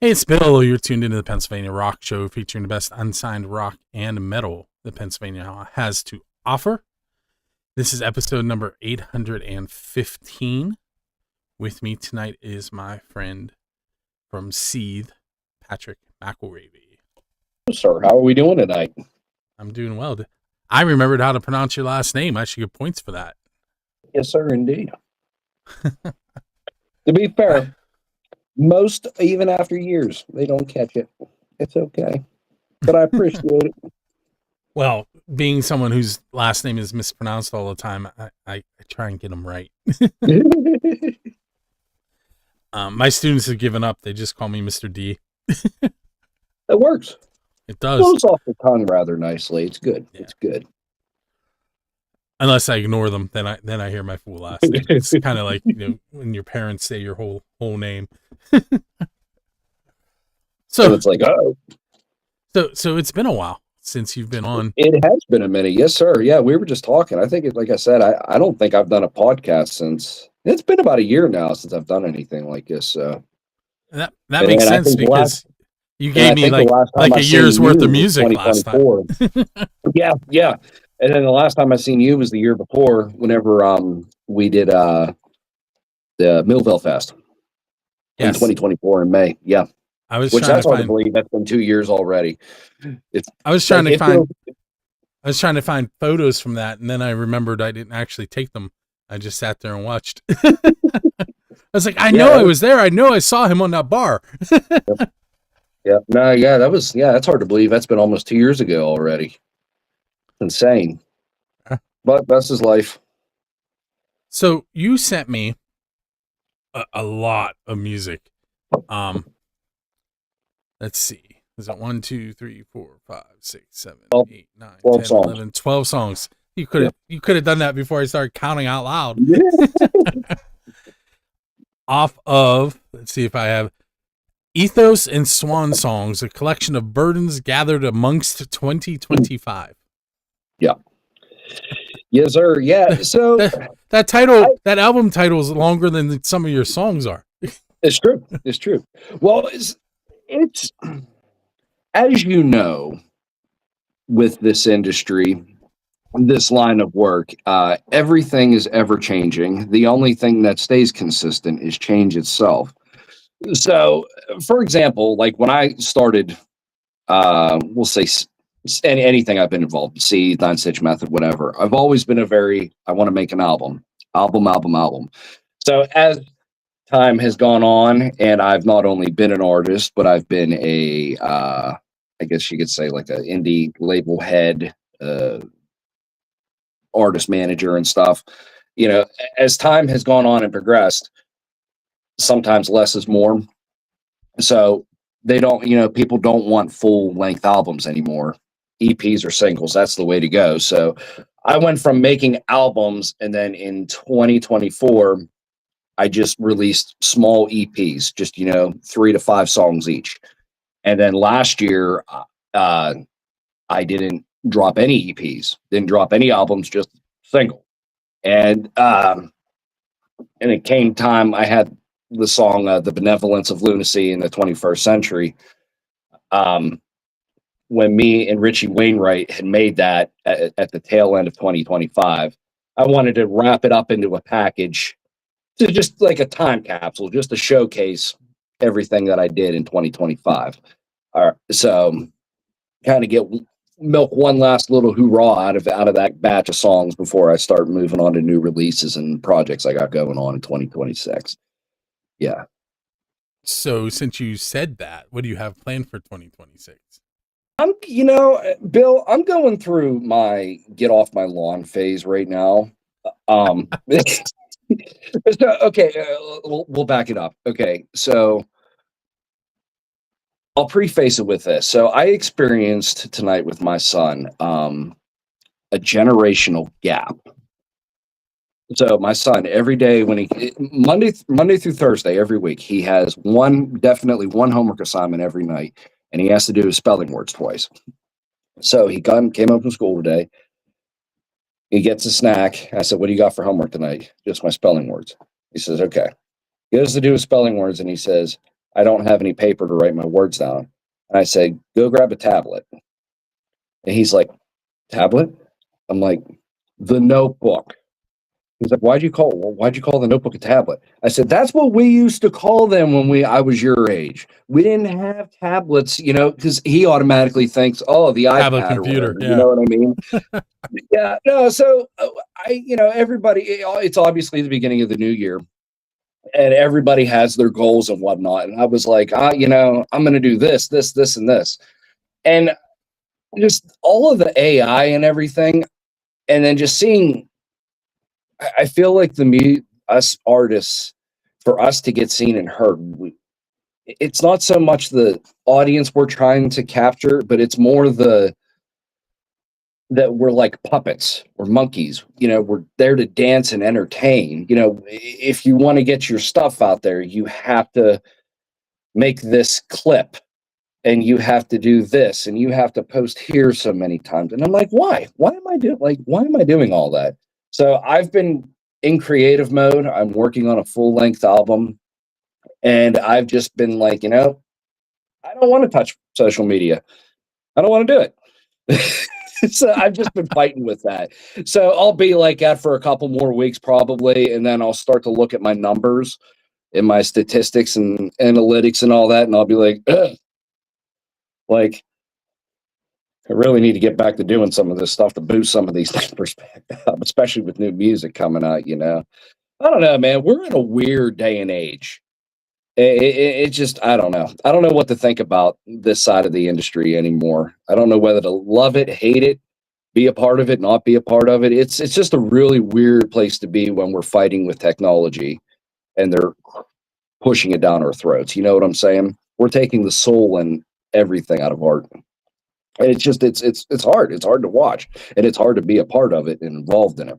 Hey, it's Bill. You're tuned into the Pennsylvania Rock Show featuring the best unsigned rock and metal that Pennsylvania has to offer. This is episode number 815. With me tonight is my friend from Seethe, Patrick McElravy. Sir, how are we doing tonight? I'm doing well. I remembered how to pronounce your last name. I should get points for that. Yes, sir, indeed. To be fair, most, even after years, they don't catch it. It's okay. But I appreciate it. Well, being someone whose last name is mispronounced all the time, I try and get them right. My students have given up. They just call me Mr. D. It works. It does. It goes off the tongue rather nicely. It's good. Yeah. It's good. Unless I ignore them, then I hear my full last name. It's kind of like, when your parents say your whole name. So it's like, oh. So it's been a while since you've been on. It has been a minute. Yes, sir. Yeah, we were just talking. I think, like I said, I don't think I've done a podcast since. It's been about a year now since I've done anything like this. So that makes sense because you gave me like a year's worth of music last time. Yeah. And then the last time I seen you was the year before, whenever we did the Millville Fest in 2024 in May. Yeah, which that's hard to believe. That's been 2 years already. I was trying to find photos from that, and then I remembered I didn't actually take them. I just sat there and watched. I was like, I know I was there. I know I saw him on that bar. Yep. Yeah. No, yeah, that's hard to believe. That's been almost 2 years ago already. Insane. But that's his life. So you sent me a lot of music. Let's see. Is it 1, 2, 3, 4, 5, 6, 7, 8, 9, 10, 11, 12 songs? You could have done that before I started counting out loud. Off of, let's see if I have Ethos and Swan Songs, a collection of burdens gathered amongst 2025. Yeah. Yes, sir. Yeah. So that title, that album title is longer than some of your songs are. It's true. It's true. Well, it's as you know, with this industry, this line of work, everything is ever changing. The only thing that stays consistent is change itself. So, for example, like when I started, we'll say anything I've been involved, Seethe, 9-Stitch Method, whatever. I've always been I want to make an album. So as time has gone on, and I've not only been an artist, but I've been I guess you could say like an indie label head, artist manager and stuff. As time has gone on and progressed, sometimes less is more. So they don't, people don't want full length albums anymore. EPs or singles, that's the way to go. So I went from making albums, and then in 2024, I just released small EPs, just 3 to 5 songs each. And then last year, I didn't drop any EPs, didn't drop any albums, just single. And it came time, I had the song The Benevolence of Lunacy in the 21st Century. When me and Richie Wainwright had made that at the tail end of 2025, I wanted to wrap it up into a package, to just like a time capsule, just to showcase everything that I did in 2025. So kind of milk one last little hoorah out of that batch of songs before I start moving on to new releases and projects I got going on in 2026. Yeah. So since you said that, what do you have planned for 2026? Bill, I'm going through my get off my lawn phase right now. So, okay, we'll back it up. Okay, so I'll preface it with this. So I experienced tonight with my son a generational gap. So my son, every day Monday through Thursday, every week, he has definitely one homework assignment every night, and he has to do his spelling words twice. So he came up from school today, He gets a snack. I said, "What do you got for homework tonight?" "Just my spelling words." He says, "Okay." He goes to do his spelling words and he says, "I don't have any paper to write my words down." And I say, "Go grab a tablet." And he's like, "Tablet?" I'm like, "The notebook." He's like, why'd you call the notebook a tablet?" I said, "That's what we used to call them when I was your age. We didn't have tablets, because he automatically thinks, oh, the Tablet iPad or computer. whatever. You Yeah. know what I mean? Yeah, no. So everybody, it's obviously the beginning of the new year and everybody has their goals and whatnot. And I was like, I'm going to do this, this, this, and this. And just all of the AI and everything. And then just seeing, I feel like us artists, for us to get seen and heard, it's not so much the audience we're trying to capture, but it's more that we're like puppets or monkeys. We're there to dance and entertain. If you want to get your stuff out there, you have to make this clip and you have to do this and you have to post here so many times. And I'm like, why am I doing all that? So I've been in creative mode. I'm working on a full-length album and I've just been like, I don't want to touch social media. I don't want to do it. So I've just been fighting with that. So I'll be like that for a couple more weeks probably, and then I'll start to look at my numbers and my statistics and analytics and all that, and I'll be like, ugh. Like, I really need to get back to doing some of this stuff to boost some of these numbers back up, especially with new music coming out. I don't know, man. We're in a weird day and age. It just, I don't know. I don't know what to think about this side of the industry anymore. I don't know whether to love it, hate it, be a part of it, not be a part of it. It's just a really weird place to be when we're fighting with technology and they're pushing it down our throats. You know what I'm saying? We're taking the soul and everything out of art. And it's just it's hard. It's hard to watch and it's hard to be a part of it and involved in it.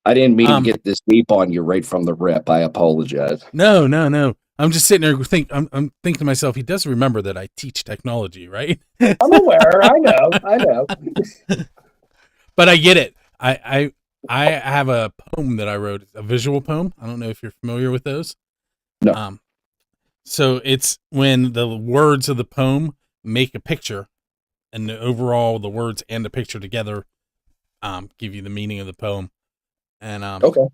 I didn't mean to get this deep on you right from the rip. I apologize. No. I'm just sitting there I'm thinking to myself, he does remember that I teach technology, right? I'm aware. I know. But I get it. I have a poem that I wrote, a visual poem. I don't know if you're familiar with those. No. So it's when the words of the poem make a picture, and the words and the picture together give you the meaning of the poem. And Okay.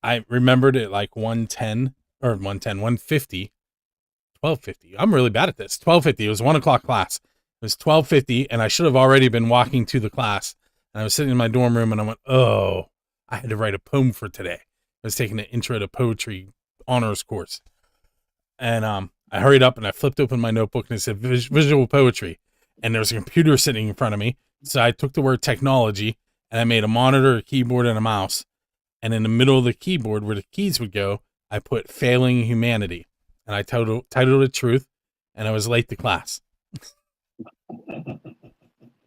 I remembered it like 150. 12:50. I'm really bad at this. 12:50. It was 1:00 class. It was 12:50, and I should have already been walking to the class. And I was sitting in my dorm room, and I went, "Oh, I had to write a poem for today." I was taking an intro to poetry honors course, and I hurried up and I flipped open my notebook and it said visual poetry, and there was a computer sitting in front of me. So I took the word technology and I made a monitor, a keyboard, and a mouse. And in the middle of the keyboard, where the keys would go, I put failing humanity. And I titled it Truth, and I was late to class.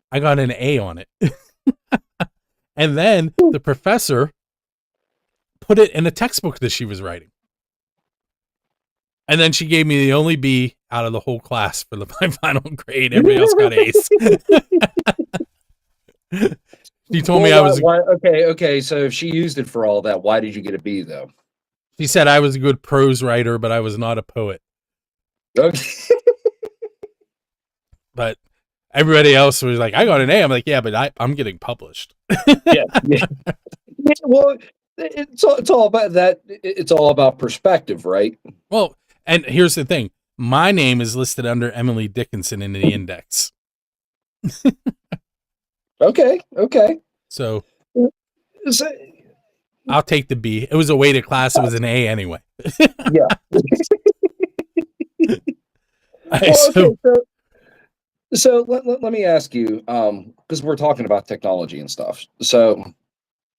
I got an A on it. And then the professor put it in a textbook that she was writing. And then she gave me the only B out of the whole class for my final grade. Everybody else got A's. She told me I was... Okay, so if she used it for all that, why did you get a B, though? She said I was a good prose writer, but I was not a poet. Okay. But everybody else was like, I got an A. I'm like, yeah, but I'm getting published. Yeah. Well, it's all about that. It's all about perspective, right? Well, and here's the thing. My name is listed under Emily Dickinson in the index. Okay. So I'll take the B. It was a weighted class. It was an A anyway. Yeah. So let me ask you, because we're talking about technology and stuff. So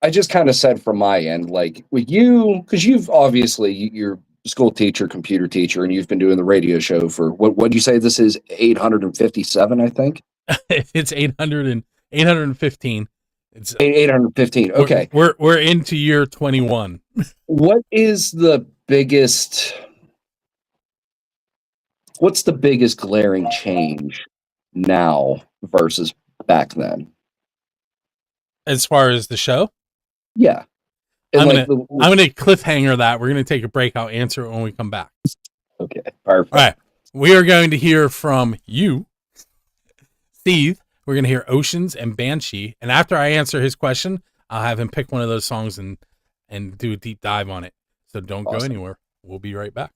I just kind of said from my end, like with you, because you're a school teacher, computer teacher, and you've been doing the radio show for what do you say this is 857, I think? It's 815. It's 815. Okay. We're into year 21. What's the biggest glaring change now versus back then? As far as the show, Yeah. And I'm like gonna cliffhanger that. We're gonna take a break. I'll answer it when we come back. okay, perfect. All right. We are going to hear from you, Seethe. We're going to hear Oceans and Banshee. And after I answer his question, I'll have him pick one of those songs and do a deep dive on it. So don't go anywhere. We'll be right back.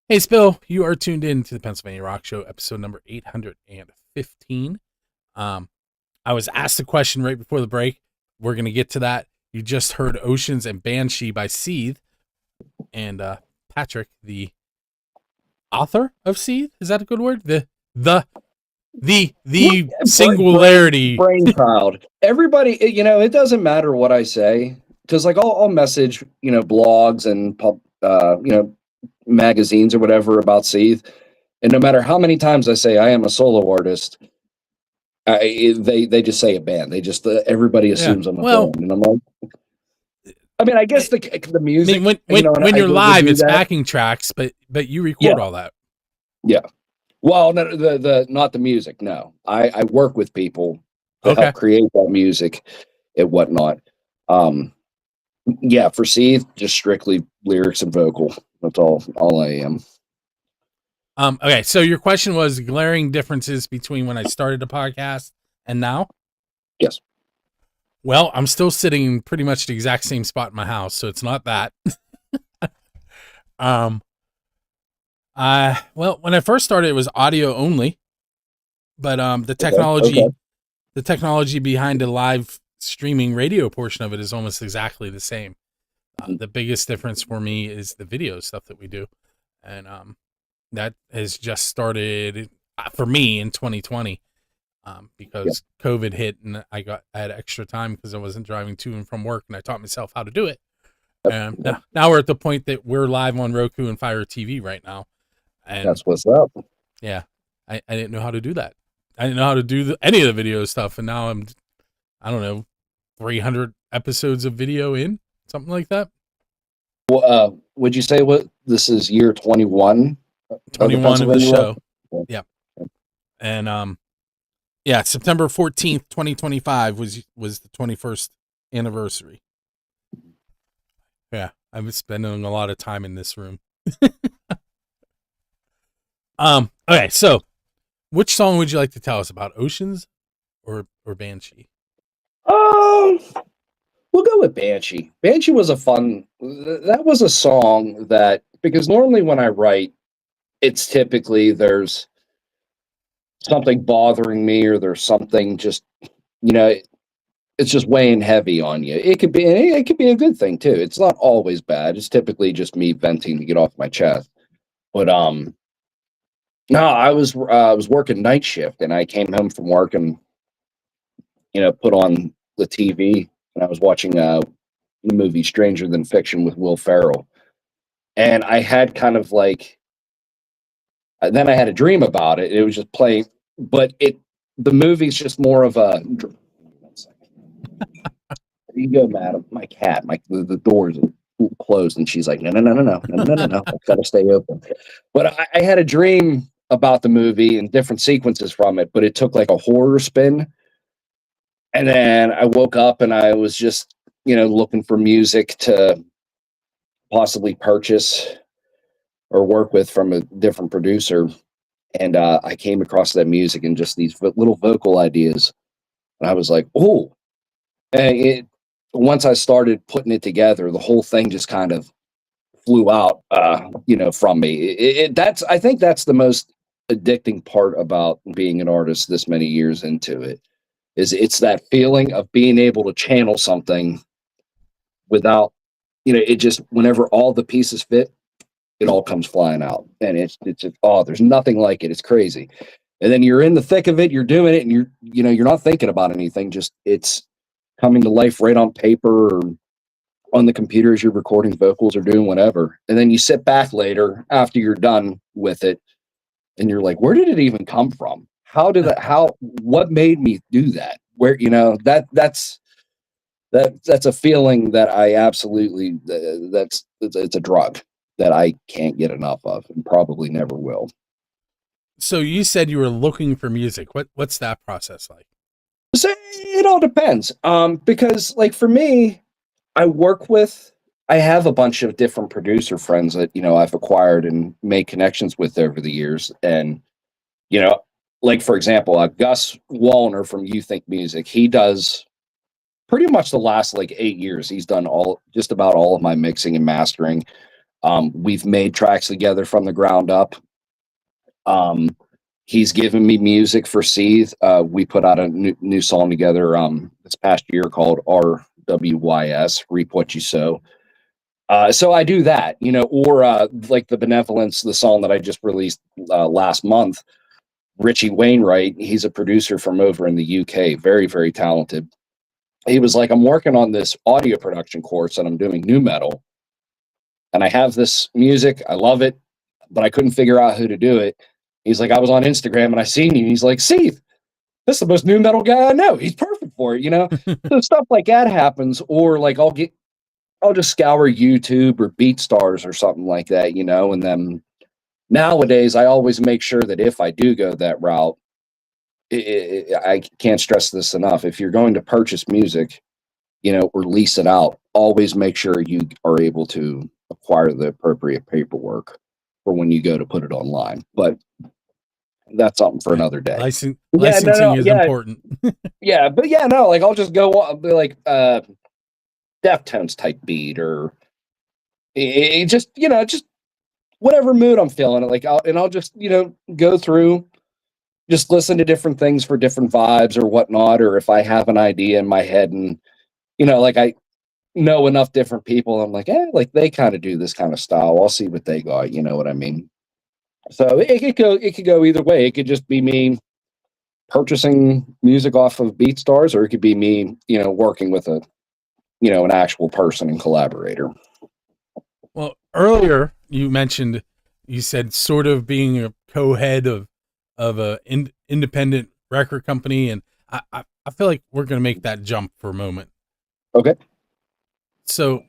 Hey, Spill, you are tuned in to the Pennsylvania Rock Show, episode number 815. I was asked a question right before the break. We're going to get to that. You just heard Oceans and Banshee by Seethe. And Patrick, the author of Seethe, is that a good word? The singularity. Brainchild. Everybody, it doesn't matter what I say. Because like I'll message, blogs and magazines or whatever about Seethe, and no matter how many times I say I am a solo artist, they just say a band. They just everybody assumes I'm a band, and I'm like, I mean, I guess the music. I mean, when you're live, it's backing tracks, but you record all that. Yeah. Well, no, the not the music. No, I work with people to help create that music and whatnot. Yeah, for Seethe, just strictly lyrics and vocal. That's all I am. Okay, so your question was glaring differences between when I started the podcast and now? Yes. Well, I'm still sitting in pretty much the exact same spot in my house, so it's not that. Well, when I first started, it was audio only, but the technology behind the live streaming radio portion of it is almost exactly the same. The biggest difference for me is the video stuff that we do, and that has just started for me in 2020 because COVID hit and I had extra time because I wasn't driving to and from work, and I taught myself how to do it. And now we're at the point that we're live on Roku and Fire TV right now. And that's what's up. Yeah, I didn't know how to do that. I didn't know how to do any of the video stuff, and now I don't know, 300 episodes of video in, something like that. Well, would you say what this is year 21? 21 of the show. Yeah. And September 14th, 2025 was the 21st anniversary. Yeah, I've been spending a lot of time in this room. Okay, so which song would you like to tell us about, Oceans or Banshee? We'll go with Banshee. Banshee was that was a song that, because normally when I write, it's typically there's something bothering me or there's something just, it's just weighing heavy on you. It could be a good thing too. It's not always bad. It's typically just me venting to get off my chest. But no, I was working night shift and I came home from work and put on the TV and I was watching the movie Stranger Than Fiction with Will Ferrell. And I had kind of like, then I had a dream about it. It was just playing, but the movie's just more of a. There you go, madam. My cat, the doors are closed, and she's like, no, I've got to stay open. But I had a dream about the movie and different sequences from it, but it took like a horror spin. And then I woke up and I was just, looking for music to possibly purchase or work with from a different producer. And I came across that music and just these little vocal ideas. And I was like, oh, and once I started putting it together, the whole thing just kind of flew out, from me. I think that's the most addicting part about being an artist this many years into it, is it's that feeling of being able to channel something without, it just, whenever all the pieces fit, it all comes flying out. And it's just, oh, there's nothing like it. It's crazy. And then you're in the thick of it, you're doing it, and you're not thinking about anything. Just it's coming to life right on paper or on the computer as you're recording vocals or doing whatever. And then you sit back later after you're done with it and you're like, where did it even come from? What made me do that? Where, that's a feeling that I absolutely, it's a drug that I can't get enough of and probably never will. So you said you were looking for music. What's that process like? So it all depends. Because like for me, I have a bunch of different producer friends that, I've acquired and made connections with over the years. And, like for example, Gus Wallner from You Think Music, he does pretty much the last like 8 years. He's done just about all of my mixing and mastering. We've made tracks together from the ground up. He's given me music for Seethe. We put out a new song together this past year called RWYS, Reap What You Sow. So I do that, or like the Benevolence, the song that I just released last month. Richie Wainwright, he's a producer from over in the UK, very, very talented. He was like, I'm working on this audio production course and I'm doing nu metal. And I have this music, I love it, but I couldn't figure out who to do it. He's like, I was on Instagram and I seen you. He's like, Seethe, this is the most nu metal guy I know. He's perfect for it, So stuff like that happens, or like I'll just scour YouTube or BeatStars or something like that, and then nowadays I always make sure that if I do go that route, I can't stress this enough. If you're going to purchase music, or lease it out, always make sure you are able to acquire the appropriate paperwork for when you go to put it online. But that's something for another day. Licensing is important. Yeah, but no, like I'll just go be like Deftones type beat, or it just just whatever mood I'm feeling. Like I'll just go through, just listen to different things for different vibes or whatnot. Or if I have an idea in my head and like I know enough different people, I'm like, like they kind of do this kind of style. I'll see what they got. You know what I mean? So it could go either way. It could just be me purchasing music off of BeatStars, or it could be me, working with an actual person and collaborator. Well, earlier you said sort of being a co-head of a independent record company, and I feel like we're going to make that jump for a moment. Okay. So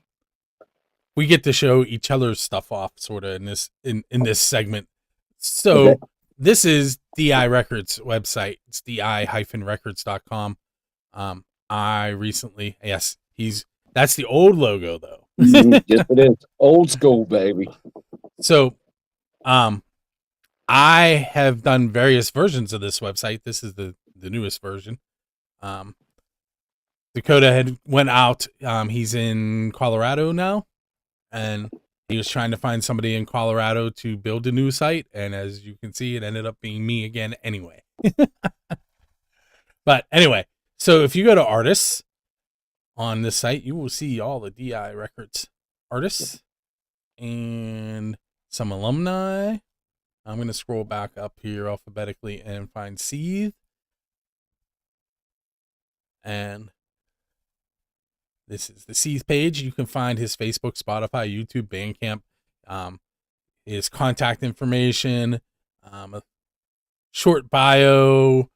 we get to show each other's stuff off sort of in this segment. So okay. This is DI Records website. It's di-records.com. I recently, yes, that's the old logo though. Yes, it is. Old school, baby. So, I have done various versions of this website. This is the newest version. Dakota had went out. He's in Colorado now, and he was trying to find somebody in Colorado to build a new site. And as you can see, it ended up being me again anyway. But anyway, so if you go to artists on this site, you will see all the DI Records artists and some alumni. I'm going to scroll back up here alphabetically and find Seethe. And this is the Seethe page. You can find his Facebook, Spotify, YouTube, Bandcamp, his contact information, a short bio,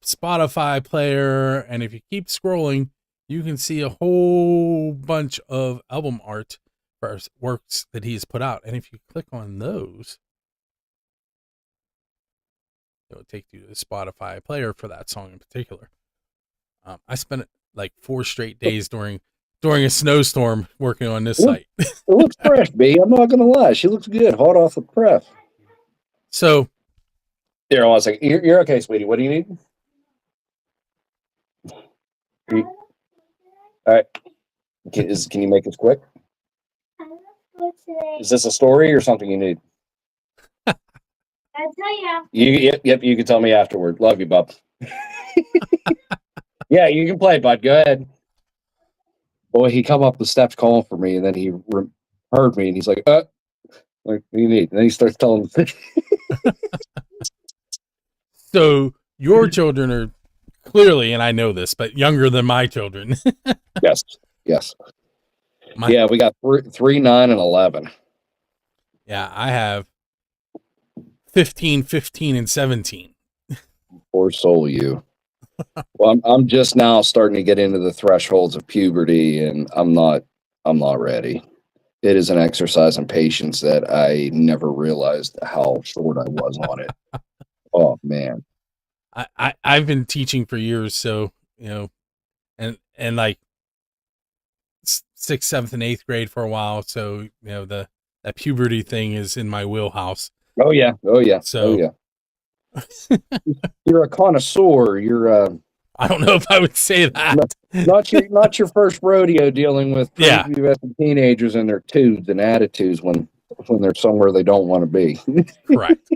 Spotify player. And if you keep scrolling, you can see a whole bunch of album art for works that he's put out. And if you click on those, it'll take you to the Spotify player for that song in particular. I spent like 4 straight days during a snowstorm working on this site. It looks fresh, B. I'm not gonna lie, she looks good, hot off the press. So Here, hold on a second. You're okay, sweetie. What do you need? All right. Can you make this quick? Is this a story or something you need? I'll tell you. Yep. You can tell me afterward. Love you, bub. Yeah, you can play, bud. Go ahead. Boy, he come up the steps calling for me, and then he heard me, and he's like, like, what do you need? And then he starts telling me. So your children are clearly, and I know this, but younger than my children. Yes. Yeah, we got 3, 9, and 11. Yeah, I have 15, 15, and 17. Poor soul, you. Well, I'm just now starting to get into the thresholds of puberty, and I'm not ready. It is an exercise in patience that I never realized how short I was on it. Oh man. I've been teaching for years, so and like 6th, 7th, and 8th grade for a while. So that puberty thing is in my wheelhouse. Oh yeah. So you're a connoisseur. You're I don't know if I would say that. Not your first rodeo dealing with prepubescent teenagers and their tudes and attitudes when they're somewhere they don't want to be. Correct.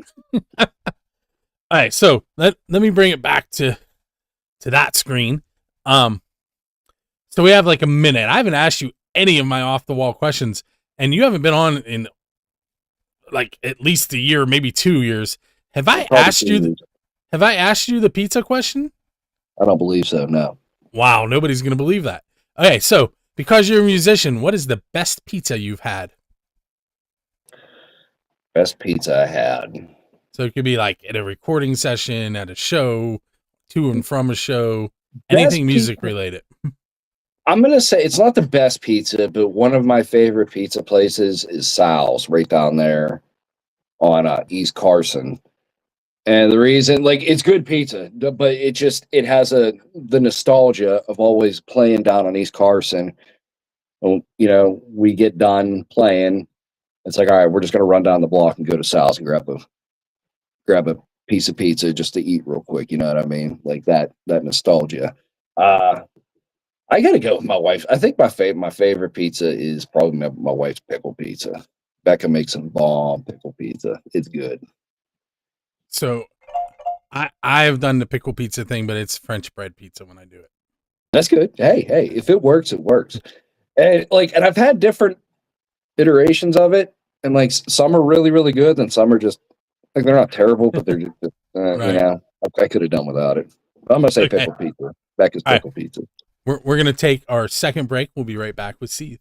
All right, so let me bring it back to that screen. So we have like a minute. I haven't asked you any of my off the wall questions, and you haven't been on in like at least a year, maybe 2 years. Have I asked you the pizza question? I don't believe so. No. Wow, nobody's gonna believe that. Okay, so because you're a musician, what is the best pizza you've had? Best pizza I had. So it could be like at a recording session, at a show, to and from a show, anything music related. I'm going to say it's not the best pizza, but one of my favorite pizza places is Sal's right down there on East Carson. And the reason, like, it's good pizza, but it has the nostalgia of always playing down on East Carson. When, we get done playing, it's like, all right, we're just going to run down the block and go to Sal's and grab a piece of pizza just to eat real quick. You know what I mean? Like that nostalgia. I got to go with my wife. I think my favorite pizza is probably my wife's pickle pizza. Becca makes some bomb pickle pizza. It's good. So I've done the pickle pizza thing, but it's French bread pizza when I do it. That's good. Hey, if it works, it works. And I've had different iterations of it, and like some are really, really good, and some are just like they're not terrible, but they're just right. I could have done without it. But I'm gonna say pickle pizza. Becca's pickle pizza. We're gonna take our second break. We'll be right back with Seethe.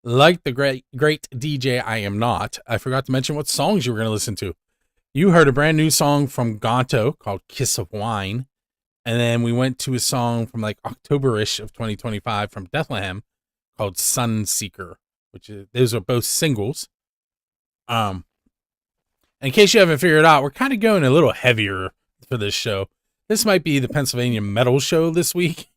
Like the great DJ I am not, I forgot to mention what songs you were going to listen to. You heard a brand new song from Gonto called Kiss of Wine. And then we went to a song from like October-ish of 2025 from Bethlehem called Sunseeker, those are both singles. In case you haven't figured out, we're kind of going a little heavier for this show. This might be the Pennsylvania metal show this week.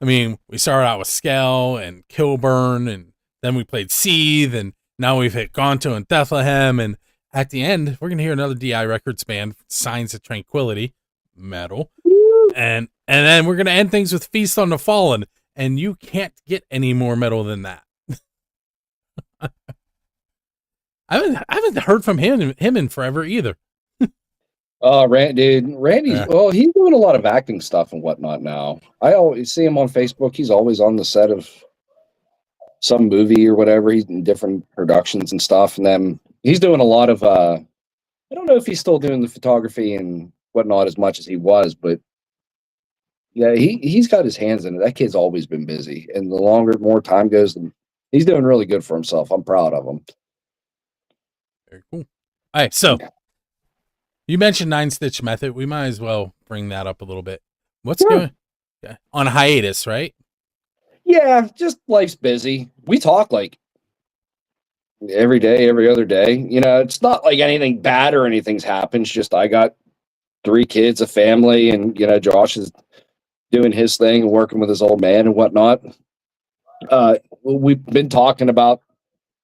We started out with Skell and Kilburn, and then we played Seethe, and now we've hit Gonto and Bethlehem, and at the end, we're going to hear another DI Records band, Signs of Tranquility, metal, and then we're going to end things with Feast on the Fallen, and you can't get any more metal than that. I haven't heard from him in forever either. Oh, Randy's Yeah. well, he's doing a lot of acting stuff and whatnot now. I always see him on Facebook. He's always on the set of some movie or whatever. He's in different productions and stuff. And then he's doing a lot of I don't know if he's still doing the photography and whatnot as much as he was, but yeah, he's got his hands in it. That kid's always been busy. And the longer more time goes, he's doing really good for himself. I'm proud of him. Very cool. All right, so you mentioned 9-Stitch Method. We might as well bring that up a little bit. What's going on hiatus, right? Yeah, just life's busy. We talk like every day, every other day. You know, it's not like anything bad or anything's happened. It's just I got 3 kids, a family, and Josh is doing his thing and working with his old man and whatnot. We've been talking about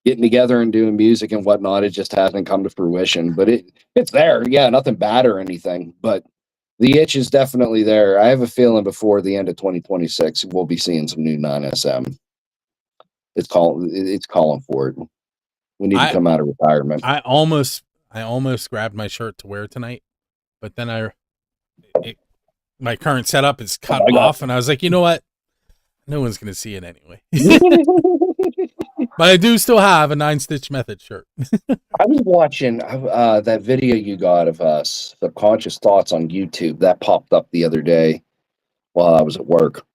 getting together and doing music and whatnot. It just hasn't come to fruition, but it's there. Yeah, nothing bad or anything, but the itch is definitely there. I have a feeling before the end of 2026, we'll be seeing some new 9SM. It's calling for it. We need to come out of retirement. I almost grabbed my shirt to wear tonight, but then my current setup is cut off, and I was like, you know what? No one's gonna see it anyway. But I do still have a 9-Stitch Method shirt. I was watching that video you got of us, Subconscious Thoughts on YouTube. That popped up the other day while I was at work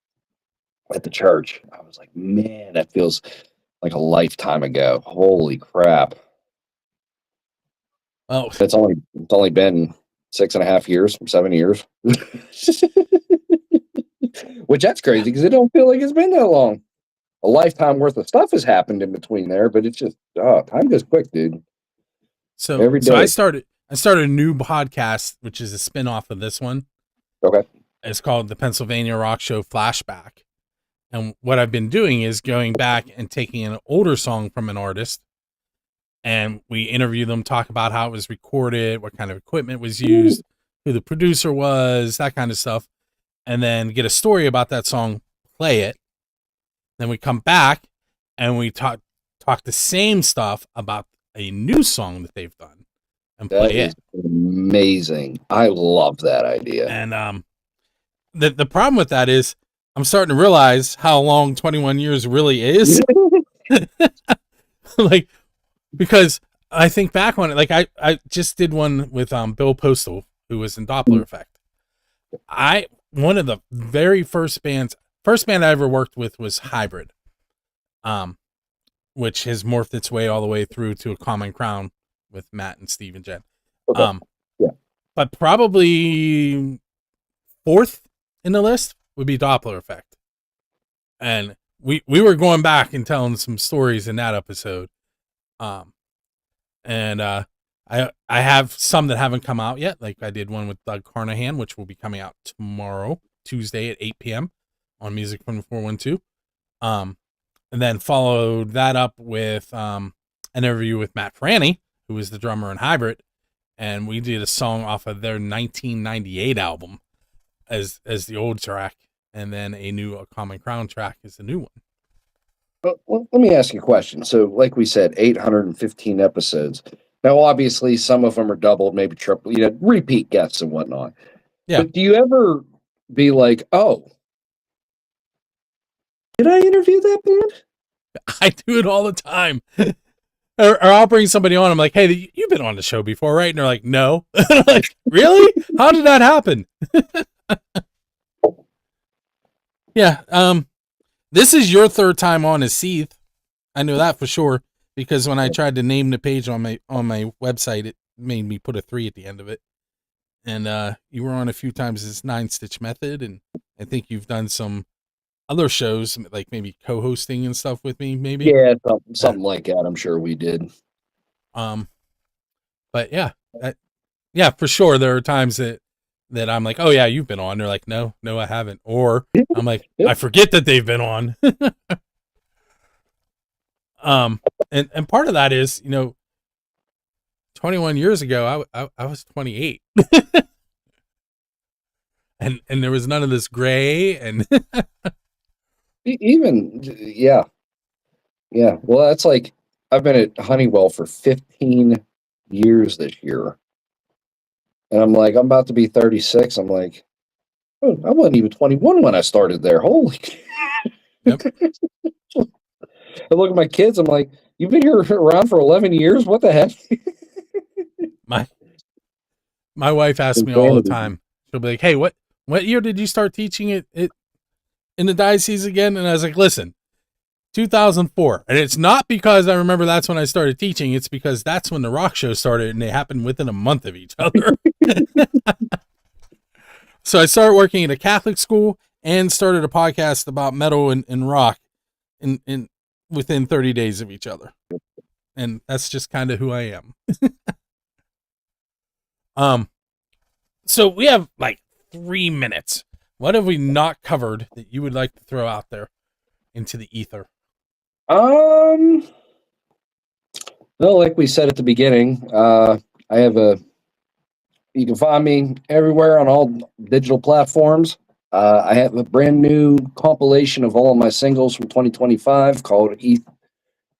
at the church. I was like, man, that feels like a lifetime ago. Holy crap. Oh, it's only been 6.5 years, 7 years. Which that's crazy because it don't feel like it's been that long. A lifetime worth of stuff has happened in between there, but it's just time goes quick, dude. So every day. So I started a new podcast, which is a spin-off of this one. Okay. It's called the Pennsylvania Rock Show Flashback. And what I've been doing is going back and taking an older song from an artist, and we interview them, talk about how it was recorded, what kind of equipment was used, who the producer was, that kind of stuff, and then get a story about that song, play it. Then we come back and we talk the same stuff about a new song that they've done and play it. Amazing. I love that idea. And the problem with that is I'm starting to realize how long 21 years really is. Like, because I think back on it, like I just did one with Bill Postal, who was in Doppler Effect. One of the very first band I ever worked with was Hybrid, which has morphed its way all the way through to A Common Crown with Matt and Steve and Jen. Okay. But probably fourth in the list would be Doppler Effect. And we were going back and telling some stories in that episode. I have some that haven't come out yet. Like I did one with Doug Carnahan, which will be coming out tomorrow, Tuesday at 8 p.m. on Music from 412. And then followed that up with an interview with Matt Franny, who is the drummer in Hybrid, and we did a song off of their 1998 album as the old track, and then A Common Crown track is the new one. Well, let me ask you a question. So, like we said, 815 episodes. Now, obviously, some of them are doubled, maybe triple, repeat guests and whatnot. Yeah. But do you ever be like, oh, did I interview that band? I do it all the time. Or I'll bring somebody on. I'm like, hey, you've been on the show before, right? And they're like, no. I'm like, really? How did that happen? Yeah. This is your third time on as Seethe. I know that for sure, because when I tried to name the page on my website, it made me put a 3 at the end of it. And you were on a few times as 9-Stitch Method, and I think you've done some other shows, like maybe co-hosting and stuff with me, maybe. Yeah, something like that. I'm sure we did. But yeah, yeah, for sure. There are times that I'm like, oh yeah, you've been on. They're like, no, I haven't. Or I'm like, I forget that they've been on. And part of that is, 21 years ago, I was 28. and there was none of this gray and even, yeah. Well, that's like, I've been at Honeywell for 15 years this year. And I'm like, I'm about to be 36. I'm like, oh, I wasn't even 21 when I started there. Holy. Yep. I look at my kids. I'm like, you've been here around for 11 years? What the heck? My wife asks me all the time. She'll be like, hey, what year did you start teaching it in the diocese again? And I was like, listen, 2004. And it's not because I remember that's when I started teaching. It's because that's when the rock show started, and they happened within a month of each other. So I started working at a Catholic school and started a podcast about metal and rock in within 30 days of each other. And that's just kind of who I am. So we have like 3 minutes. What have we not covered that you would like to throw out there into the ether? Well, like we said at the beginning, you can find me everywhere on all digital platforms. I have a brand new compilation of all of my singles from 2025 called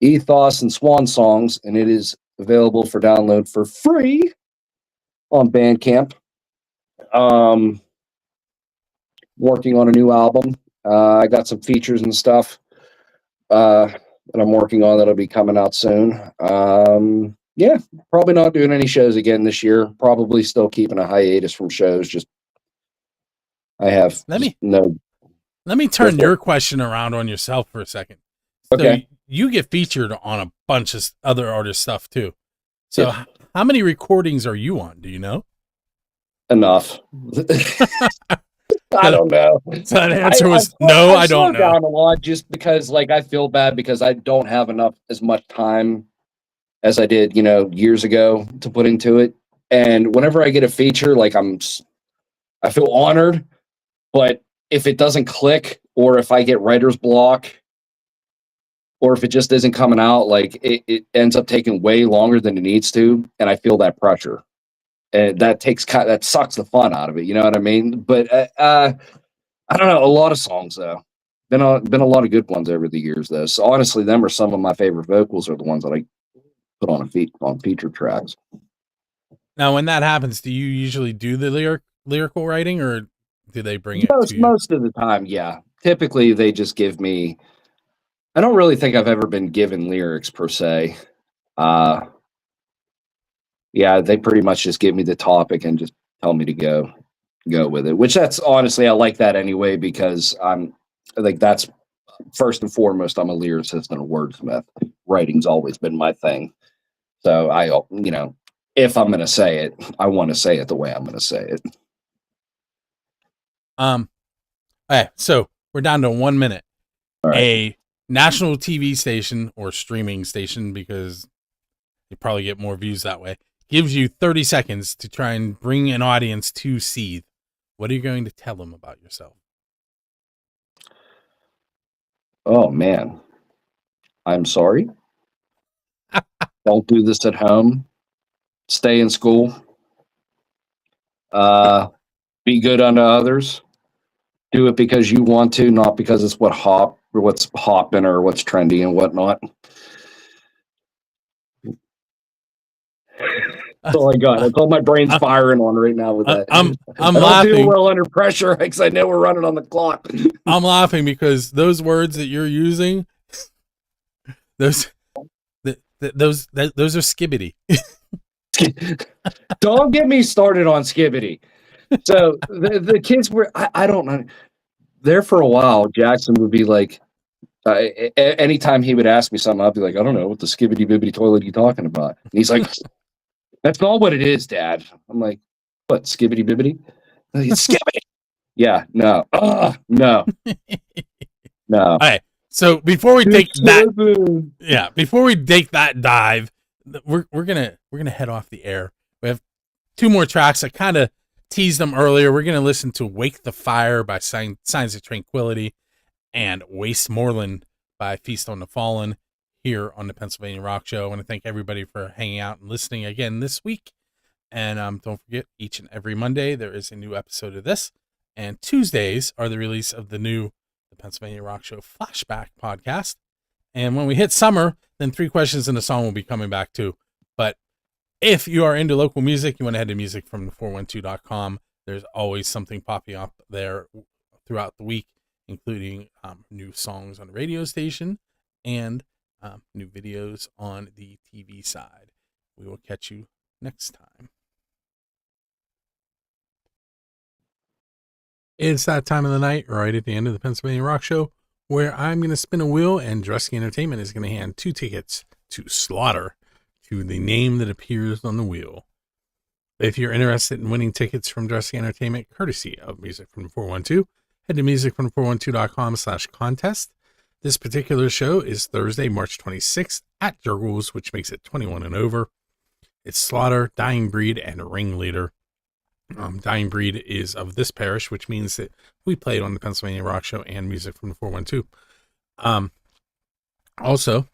Ethos and Swan Songs, and it is available for download for free on Bandcamp. Working on a new album. I got some features and stuff that I'm working on that'll be coming out soon. Yeah, probably not doing any shows again this year. Probably still keeping a hiatus from shows. Just I have Let me no. turn your question around on yourself for a second. So Okay. you get featured on a bunch of other artist stuff too. So Yeah. how many recordings are you on? Do you know? Enough. I don't know. So that answer was no, I don't know. Down a lot just because, like, I feel bad because I don't have as much time as I did, years ago to put into it. And whenever I get a feature, like, I feel honored. But if it doesn't click, or if I get writer's block, or if it just isn't coming out, like, it ends up taking way longer than it needs to, and I feel that pressure. And that sucks the fun out of it. You know what I mean? But I don't know. A lot of songs though. Been a lot of good ones over the years though. So honestly, them are some of my favorite vocals. Are the ones that I put on feature tracks. Now, when that happens, do you usually do the lyrical writing, or do they bring it to you? Most of the time, yeah. Typically, they just give me. I don't really think I've ever been given lyrics per se. Yeah, they pretty much just give me the topic and just tell me to go with it, which that's honestly, I like that anyway, because that's first and foremost, I'm a lyricist and a wordsmith. Writing's always been my thing. So if I'm going to say it, I want to say it the way I'm going to say it. Okay, so we're down to 1 minute. All right. A national TV station or streaming station, because you probably get more views that way, gives you 30 seconds to try and bring an audience to Seethe. What are you going to tell them about yourself? Oh, man. I'm sorry. Don't do this at home. Stay in school. Be good unto others. Do it because you want to, not because it's what's hopping or what's trendy and whatnot. That's all I got. That's all my brain's firing on right now with that. I'm I laughing. don't do well under pressure because I know we're running on the clock. I'm laughing because those words that you're using, those are skibbity. Don't get me started on skibbity. So the kids were, I don't know. There for a while, Jackson would be like, anytime he would ask me something, I'd be like, I don't know what the skibbity bibbity toilet you talking about. And he's like, that's not what it is, Dad. I'm like, what, skibbity bibbity? It's skibbity. Yeah, no. No. No. All right. So before we take that dive, we're gonna head off the air. We have 2 more tracks. I kind of teased them earlier. We're gonna listen to "Wake the Fire" by Signs of Tranquility and "Wastemoreland" by Feast on the Fallen here on the Pennsylvania Rock Show. I want to thank everybody for hanging out and listening again this week. And don't forget, each and every Monday there is a new episode of this, and Tuesdays are the release of the Pennsylvania Rock Show Flashback podcast. And when we hit summer, then 3 questions in a song will be coming back too. But if you are into local music, you want to head to musicfrom412.com. There's always something popping up there throughout the week, including new songs on the radio station and new videos on the TV side. We will catch you next time. It's that time of the night, right at the end of the Pennsylvania Rock Show, where I'm going to spin a wheel and Dresky Entertainment is going to hand 2 tickets to Slaughter to the name that appears on the wheel. If you're interested in winning tickets from Dresky Entertainment, courtesy of Music from 412, head to musicfrom412.com/contest. This particular show is Thursday, March 26th at Jurgles, which makes it 21 and over. It's Slaughter, Dying Breed, and Ringleader. Dying Breed is of this parish, which means that we played on the Pennsylvania Rock Show and Music from the 412. Also,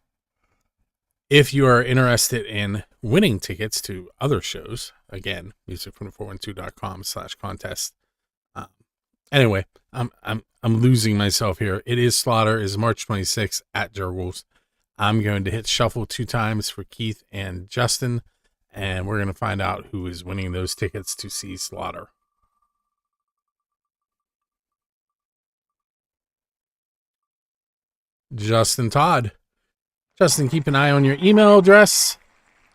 if you are interested in winning tickets to other shows, again, musicfrom412.com/contest. Anyway, I'm losing myself here. It is Slaughter. It is March 26th at Jurgles. I'm going to hit shuffle 2 times for Keith and Justin, and we're going to find out who is winning those tickets to see Slaughter. Justin Todd. Justin, keep an eye on your email address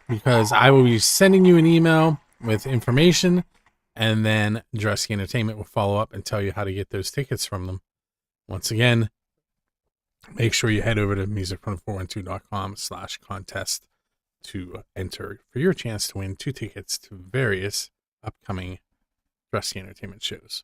because I will be sending you an email with information, and then Dresky Entertainment will follow up and tell you how to get those tickets from them. Once again, make sure you head over to musicfrom412.com/contest to enter for your chance to win 2 tickets to various upcoming Dresky Entertainment shows.